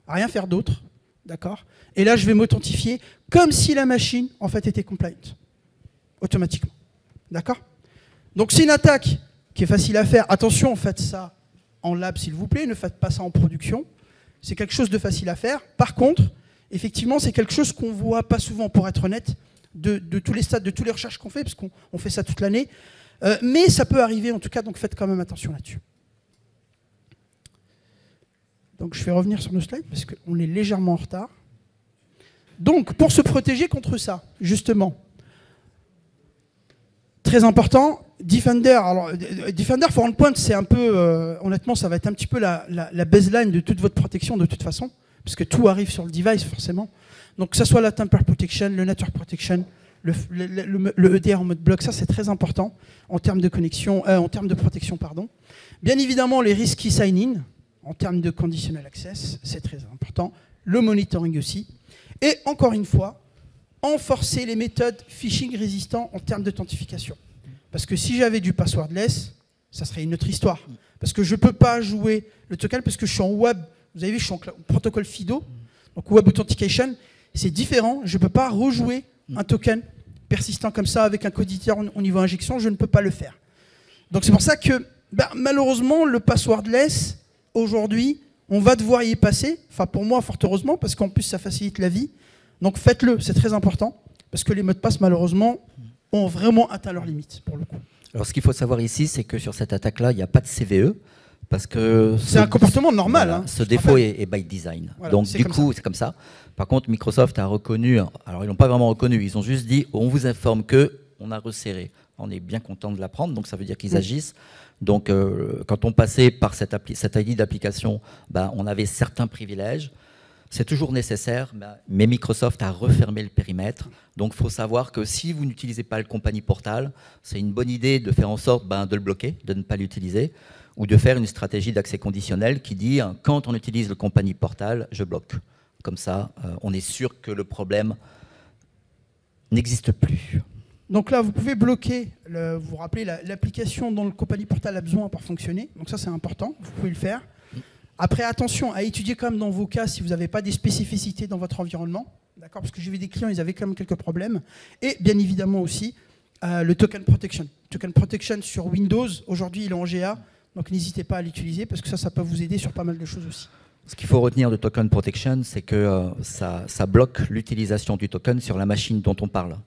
à rien faire d'autre, d'accord? Et là, je vais m'authentifier comme si la machine, en fait, était compliant, automatiquement, d'accord? Donc c'est une attaque qui est facile à faire. Attention, faites ça en lab s'il vous plaît, ne faites pas ça en production. C'est quelque chose de facile à faire. Par contre, effectivement, c'est quelque chose qu'on ne voit pas souvent, pour être honnête, de tous les stades, de toutes les recherches qu'on fait, parce qu'on fait ça toute l'année. Mais ça peut arriver en tout cas, donc faites quand même attention là-dessus. Donc je vais revenir sur nos slides, parce qu'on est légèrement en retard. Donc, pour se protéger contre ça, justement, très important, Defender. Alors, Defender for Endpoint, c'est un peu, honnêtement, ça va être un petit peu la baseline de toute votre protection de toute façon, parce que tout arrive sur le device forcément. Donc, que ce soit la Tamper Protection, le Network Protection, le EDR en mode bloc, ça c'est très important en termes de connexion, en termes de protection, pardon. Bien évidemment, les risky sign-in en termes de conditional access, c'est très important. Le monitoring aussi. Et encore une fois, renforcer les méthodes phishing résistants en termes d'authentification. Parce que si j'avais du passwordless, ça serait une autre histoire. Parce que je ne peux pas jouer le token parce que je suis en web. Vous avez vu, je suis en protocole FIDO, donc Web Authentication. C'est différent. Je ne peux pas rejouer un token persistant comme ça avec un code éditeur au niveau injection. Je ne peux pas le faire. Donc c'est pour ça que malheureusement, le passwordless, aujourd'hui, on va devoir y passer. Enfin, pour moi, fort heureusement, parce qu'en plus, ça facilite la vie. Donc faites-le, c'est très important. Parce que les mots de passe, malheureusement, ont vraiment atteint leurs limites, pour le coup. Alors, ce qu'il faut savoir ici, c'est que sur cette attaque-là, il n'y a pas de CVE, parce que... C'est un comportement normal. Voilà, ce défaut est by design. Voilà, donc, du coup, c'est comme ça. Par contre, Microsoft a reconnu... Alors, ils n'ont pas vraiment reconnu. Ils ont juste dit, on vous informe qu'on a resserré. On est bien content de l'apprendre, donc ça veut dire qu'ils agissent. Donc, quand on passait par cette ID d'application, on avait certains privilèges. C'est toujours nécessaire, mais Microsoft a refermé le périmètre. Donc, il faut savoir que si vous n'utilisez pas le Company Portal, c'est une bonne idée de faire en sorte de le bloquer, de ne pas l'utiliser, ou de faire une stratégie d'accès conditionnel qui dit quand on utilise le Company Portal, je bloque. Comme ça, on est sûr que le problème n'existe plus. Donc là, vous pouvez bloquer, vous vous rappelez, l'application dont le Company Portal a besoin pour fonctionner. Donc ça, c'est important, vous pouvez le faire. Après, attention à étudier quand même dans vos cas si vous n'avez pas des spécificités dans votre environnement. D'accord, parce que j'ai vu des clients, ils avaient quand même quelques problèmes. Et bien évidemment aussi, le Token Protection. Token Protection sur Windows, aujourd'hui, il est en GA. Donc n'hésitez pas à l'utiliser parce que ça peut vous aider sur pas mal de choses aussi. Ce qu'il faut retenir de Token Protection, c'est que ça bloque l'utilisation du token sur la machine dont on parle.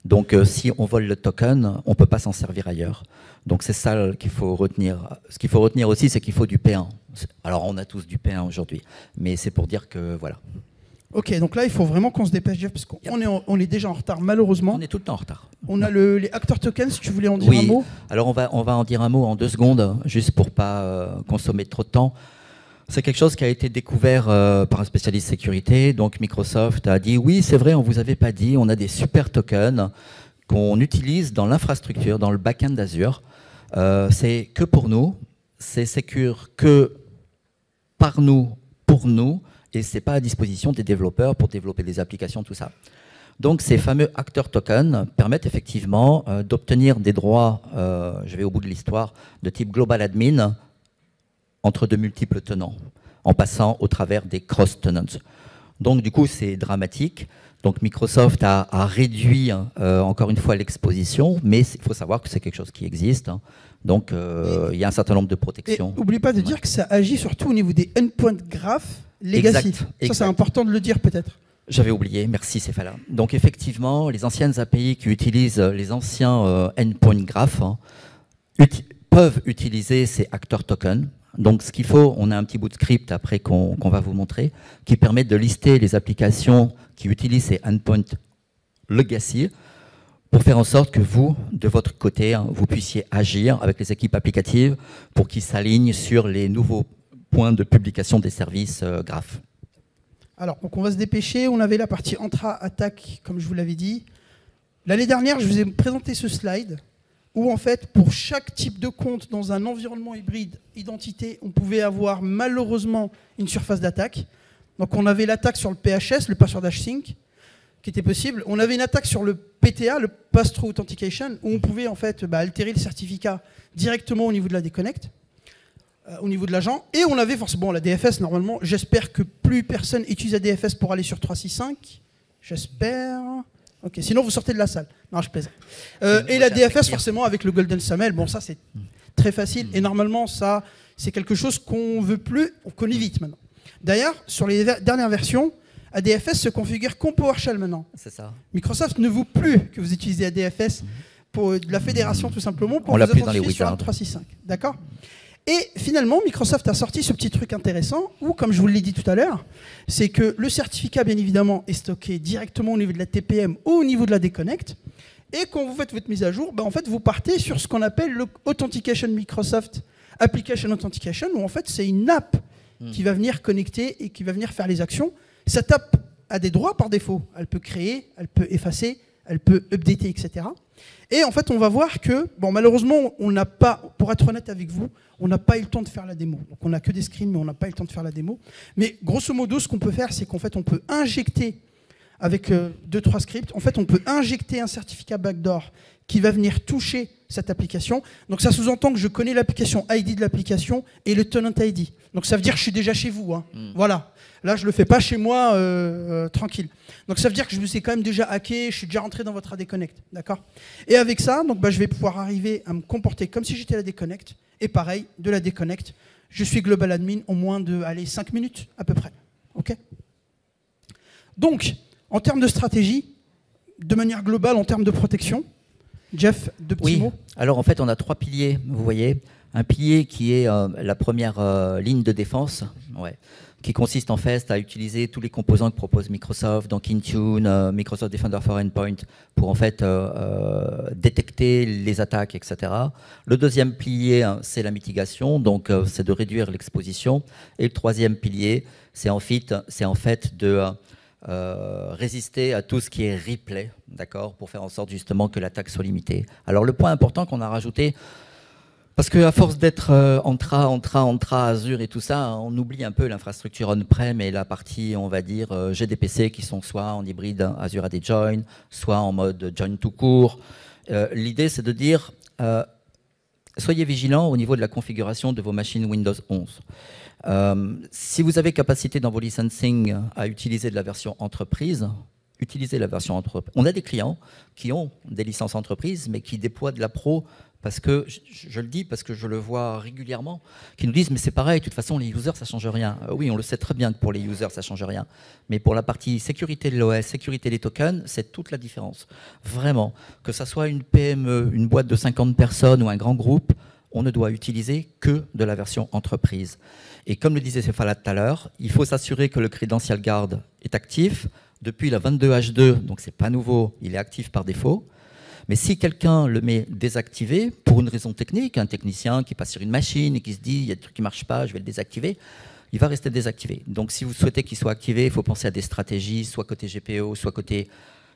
Donc si on vole le token, on ne peut pas s'en servir ailleurs. Donc c'est ça qu'il faut retenir. Ce qu'il faut retenir aussi, c'est qu'il faut du P1. Alors on a tous du P1 aujourd'hui, mais c'est pour dire que voilà. Ok, donc là il faut vraiment qu'on se dépêche, Jeff, parce qu'on est déjà en retard malheureusement. On est tout le temps en retard. On a les acteurs tokens, si tu voulais en dire un mot. Alors on va en dire un mot en 2 secondes, juste pour ne pas consommer trop de temps. C'est quelque chose qui a été découvert par un spécialiste sécurité. Donc Microsoft a dit oui, c'est vrai, on ne vous avait pas dit, on a des super tokens qu'on utilise dans l'infrastructure, dans le back-end d'Azure. C'est que pour nous, c'est secure que par nous, pour nous, et ce n'est pas à disposition des développeurs pour développer des applications, tout ça. Donc ces fameux acteurs tokens permettent effectivement d'obtenir des droits, je vais au bout de l'histoire, de type global admin, entre de multiples tenants, en passant au travers des cross-tenants. Donc du coup, c'est dramatique. Donc Microsoft a réduit encore une fois l'exposition, mais il faut savoir que c'est quelque chose qui existe. Donc il y a un certain nombre de protections. N'oublie pas de dire que ça agit surtout au niveau des endpoint graph legacy. Exact. Ça, c'est important de le dire peut-être. J'avais oublié, merci Céphala. Donc effectivement, les anciennes API qui utilisent les anciens endpoint graph peuvent utiliser ces acteurs tokens. Donc ce qu'il faut, on a un petit bout de script après qu'on va vous montrer, qui permet de lister les applications qui utilisent ces endpoint legacy pour faire en sorte que vous, de votre côté, vous puissiez agir avec les équipes applicatives pour qu'ils s'alignent sur les nouveaux points de publication des services graphes. Alors, donc on va se dépêcher. On avait la partie intra-attaque, comme je vous l'avais dit. L'année dernière, je vous ai présenté ce slide où, en fait, pour chaque type de compte dans un environnement hybride identité, on pouvait avoir malheureusement une surface d'attaque. Donc, on avait l'attaque sur le PHS, le Password Hash Sync, qui était possible. On avait une attaque sur le PTA, le Pass-Through Authentication, où on pouvait en fait altérer le certificat directement au niveau de la déconnect, au niveau de l'agent. Et on avait forcément la DFS, normalement. J'espère que plus personne utilise la DFS pour aller sur 365. J'espère. Ok, sinon vous sortez de la salle. Non, je plaisante. Et la DFS, forcément, avec le Golden SAML. Bon, ça, c'est très facile. Et normalement, ça, c'est quelque chose qu'on veut plus, qu'on évite maintenant. D'ailleurs, sur les dernières versions, ADFS se configure qu'en PowerShell maintenant. C'est ça. Microsoft ne veut plus que vous utilisez ADFS pour de la fédération tout simplement pour on vous authentifier sur un 365. D'accord ? Et finalement, Microsoft a sorti ce petit truc intéressant où, comme je vous l'ai dit tout à l'heure, c'est que le certificat, bien évidemment, est stocké directement au niveau de la TPM ou au niveau de la déconnect. Et quand vous faites votre mise à jour, en fait, vous partez sur ce qu'on appelle le Authentication Microsoft Application Authentication, où en fait, c'est une app qui va venir connecter et qui va venir faire les actions. Cette app a des droits par défaut. Elle peut créer, elle peut effacer, elle peut updater, etc. Et en fait, on va voir que, bon, malheureusement, on n'a pas, pour être honnête avec vous, on n'a pas eu le temps de faire la démo. Donc, on n'a que des screens, mais on n'a pas eu le temps de faire la démo. Mais grosso modo, ce qu'on peut faire, c'est qu'en fait, on peut injecter, avec 2-3 scripts, en fait, on peut injecter un certificat backdoor qui va venir toucher cette application. Donc, ça sous-entend que je connais l'application ID de l'application et le tenant ID. Donc, ça veut dire que je suis déjà chez vous. Hein. Voilà. Là, je ne le fais pas chez moi, tranquille. Donc, ça veut dire que je vous ai quand même déjà hacké, je suis déjà rentré dans votre AD Connect. D'accord ? Et avec ça, donc, je vais pouvoir arriver à me comporter comme si j'étais la AD Connect. Et pareil, de la AD Connect, je suis Global Admin en moins de 5 minutes à peu près. OK ? Donc, en termes de stratégie, de manière globale, en termes de protection, Jeff, deux petits mots. Alors, en fait, on a 3 piliers, vous voyez. Un pilier qui est la première ligne de défense, qui consiste en fait à utiliser tous les composants que propose Microsoft, donc Intune, Microsoft Defender for Endpoint, pour en fait détecter les attaques, etc. Le deuxième pilier, c'est la mitigation, donc c'est de réduire l'exposition. Et le troisième pilier, c'est en fait de résister à tout ce qui est replay, d'accord, pour faire en sorte justement que l'attaque soit limitée. Alors le point important qu'on a rajouté, parce qu'à force d'être Entra, Azure et tout ça, on oublie un peu l'infrastructure on-prem et la partie, on va dire, GDPC qui sont soit en hybride Azure AD Join, soit en mode Join tout court. L'idée, c'est de dire, soyez vigilants au niveau de la configuration de vos machines Windows 11. Si vous avez capacité dans vos licensing à utiliser de la version entreprise, utilisez la version entreprise. On a des clients qui ont des licences entreprises, mais qui déploient de la pro, parce que, je le dis parce que je le vois régulièrement, qui nous disent « mais c'est pareil, de toute façon, les users, ça ne change rien ». Oui, on le sait très bien que pour les users, ça ne change rien. Mais pour la partie sécurité de l'OS, sécurité des tokens, c'est toute la différence. Vraiment, que ça soit une PME, une boîte de 50 personnes ou un grand groupe, on ne doit utiliser que de la version entreprise. Et comme le disait Cephala tout à l'heure, il faut s'assurer que le Credential Guard est actif. Depuis la 22H2, donc c'est pas nouveau, il est actif par défaut. Mais si quelqu'un le met désactivé, pour une raison technique, un technicien qui passe sur une machine et qui se dit « il y a des trucs qui ne marchent pas, je vais le désactiver », il va rester désactivé. Donc si vous souhaitez qu'il soit activé, il faut penser à des stratégies, soit côté GPO, soit côté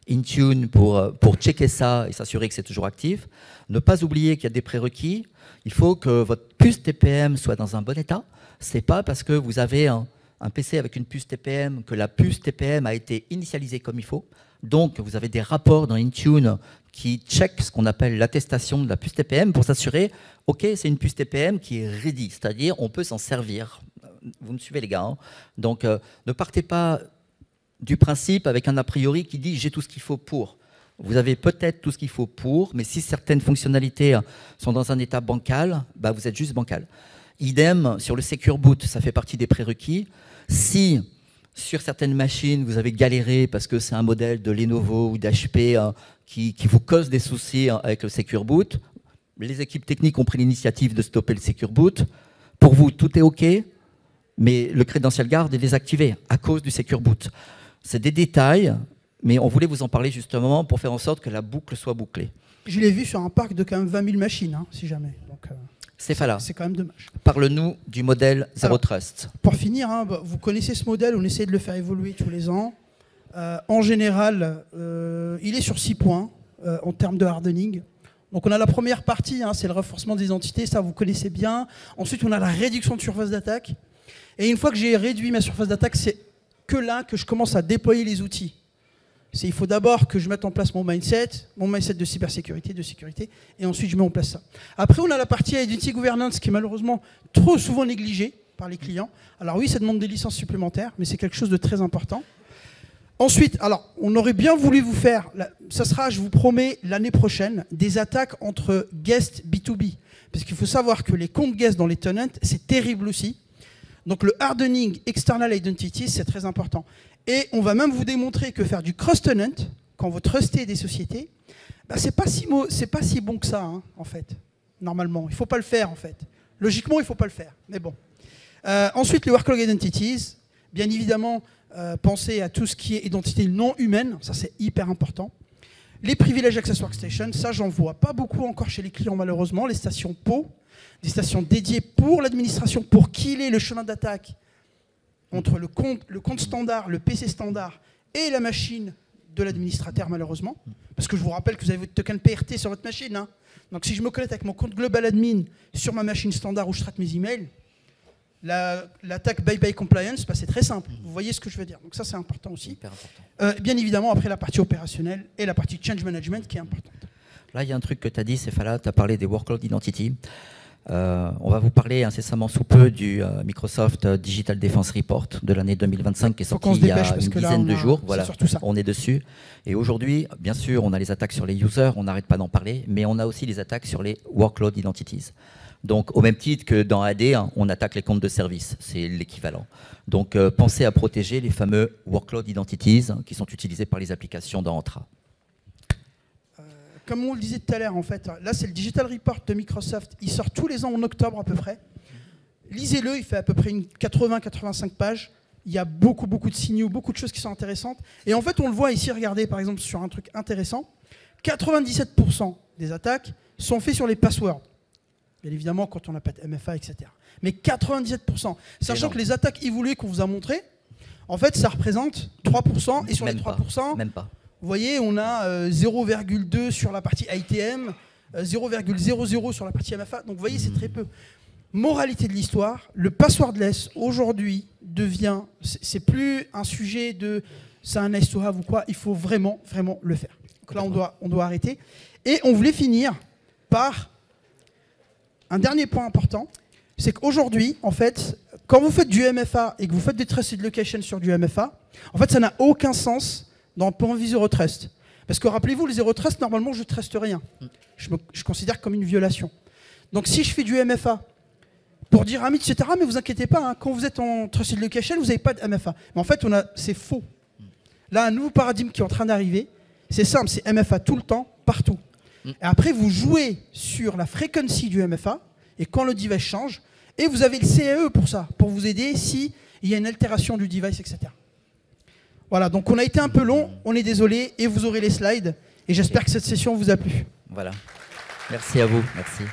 Intune, pour checker ça et s'assurer que c'est toujours actif. Ne pas oublier qu'il y a des prérequis. Il faut que votre puce TPM soit dans un bon état. Ce n'est pas parce que vous avez un PC avec une puce TPM que la puce TPM a été initialisée comme il faut. Donc, vous avez des rapports dans Intune qui checkent ce qu'on appelle l'attestation de la puce TPM pour s'assurer, OK, c'est une puce TPM qui est ready, c'est-à-dire on peut s'en servir. Vous me suivez les gars, hein. Donc, ne partez pas du principe avec un a priori qui dit j'ai tout ce qu'il faut pour. Vous avez peut-être tout ce qu'il faut pour, mais si certaines fonctionnalités sont dans un état bancal, bah vous êtes juste bancal. Idem sur le Secure Boot, ça fait partie des prérequis. Si sur certaines machines, vous avez galéré parce que c'est un modèle de Lenovo ou d'HP qui vous cause des soucis avec le Secure Boot, les équipes techniques ont pris l'initiative de stopper le Secure Boot. Pour vous, tout est OK, mais le Credential Guard est désactivé à cause du Secure Boot. C'est des détails, Mais on voulait vous en parler justement pour faire en sorte que la boucle soit bouclée. Je l'ai vu sur un parc de quand même 20 000 machines, hein, si jamais. Donc, c'est quand même dommage. Parle-nous du modèle Zero Alors, Trust. Pour finir, hein, vous connaissez ce modèle, on essaie de le faire évoluer tous les ans. En général, il est sur 6 points en termes de hardening. Donc on a la première partie, hein, c'est le renforcement des entités, ça vous connaissez bien. Ensuite, on a la réduction de surface d'attaque. Et une fois que j'ai réduit ma surface d'attaque, c'est que là que je commence à déployer les outils. Il faut d'abord que je mette en place mon mindset de cybersécurité, de sécurité, et ensuite je mets en place ça. Après, on a la partie Identity Governance qui est malheureusement trop souvent négligée par les clients. Alors oui, ça demande des licences supplémentaires, mais c'est quelque chose de très important. Ensuite, alors, on aurait bien voulu vous faire, ça sera, je vous promets, l'année prochaine, des attaques entre guest B2B. Parce qu'il faut savoir que les comptes guest dans les tenants, c'est terrible aussi. Donc le hardening external identities, c'est très important. Et on va même vous démontrer que faire du cross-tenant, quand vous trustez des sociétés, bah, c'est pas si bon que ça, hein, en fait, normalement. Il ne faut pas le faire, en fait. Logiquement, il ne faut pas le faire, mais bon. Ensuite, les workload identities, bien évidemment, pensez à tout ce qui est identité non humaine, ça c'est hyper important. Les privilèges Access Workstation, ça j'en vois pas beaucoup encore chez les clients malheureusement. Les stations PO, des stations dédiées pour l'administration, pour killer le chemin d'attaque entre le compte standard, le PC standard et la machine de l'administrateur malheureusement. Parce que je vous rappelle que vous avez votre token PRT sur votre machine. Hein. Donc si je me connecte avec mon compte global admin sur ma machine standard où je traite mes emails, l'attaque bye-bye compliance, bah, c'est très simple. Vous voyez ce que je veux dire. Donc ça, c'est important aussi. Hyper important. Bien évidemment, après la partie opérationnelle et la partie change management qui est importante. Là, il y a un truc que tu as dit, c'est Fala, tu as parlé des workload identity. On va vous parler incessamment sous peu du Microsoft Digital Defense Report de l'année 2025 qui est sorti il y a une dizaine de jours. Voilà, on est dessus. Et aujourd'hui, bien sûr, on a les attaques sur les users, on n'arrête pas d'en parler, mais on a aussi les attaques sur les workload identities. Donc, au même titre que dans AD, hein, on attaque les comptes de service, c'est l'équivalent. Donc, pensez à protéger les fameux workload identities hein, qui sont utilisés par les applications dans Entra. Comme on le disait tout à l'heure, en fait, là, c'est le Digital Report de Microsoft. Il sort tous les ans en octobre à peu près. Lisez-le, il fait à peu près 80-85 pages. Il y a beaucoup de signaux, beaucoup de choses qui sont intéressantes. Et en fait, on le voit ici, regardez par exemple sur un truc intéressant. 97% des attaques sont faites sur les passwords. Bien évidemment, quand on n'a pas de MFA, etc. Mais 97%. Sachant que les attaques évoluées qu'on vous a montrées, en fait, ça représente 3%. Et sur les 3%, même pas. Vous voyez, on a 0,2 sur la partie ITM, 0,00 sur la partie MFA. Donc vous voyez, c'est très peu. Moralité de l'histoire, le passwordless, aujourd'hui, devient... C'est plus un sujet de... C'est un nice to have ou quoi. Il faut vraiment le faire. Donc là, on doit arrêter. Et on voulait finir par... Un dernier point important, c'est qu'aujourd'hui, en fait, quand vous faites du MFA et que vous faites des trusted locations sur du MFA, en fait, ça n'a aucun sens dans le point de vue Zero Trust. Parce que rappelez-vous, le Zero Trust, normalement, je ne truste rien. Je considère comme une violation. Donc si je fais du MFA, pour dire Amit, etc., mais vous inquiétez pas, hein, quand vous êtes en trusted location, vous n'avez pas de MFA. Mais en fait, c'est faux. Là, un nouveau paradigme qui est en train d'arriver, c'est simple, c'est MFA tout le temps, partout. Et après, vous jouez sur la frequency du MFA, et quand le device change, et vous avez le CAE pour ça, pour vous aider s'il y a une altération du device, etc. Voilà, donc on a été un peu long, on est désolé, et vous aurez les slides, et j'espère que cette session vous a plu. Voilà. Merci à vous. Merci.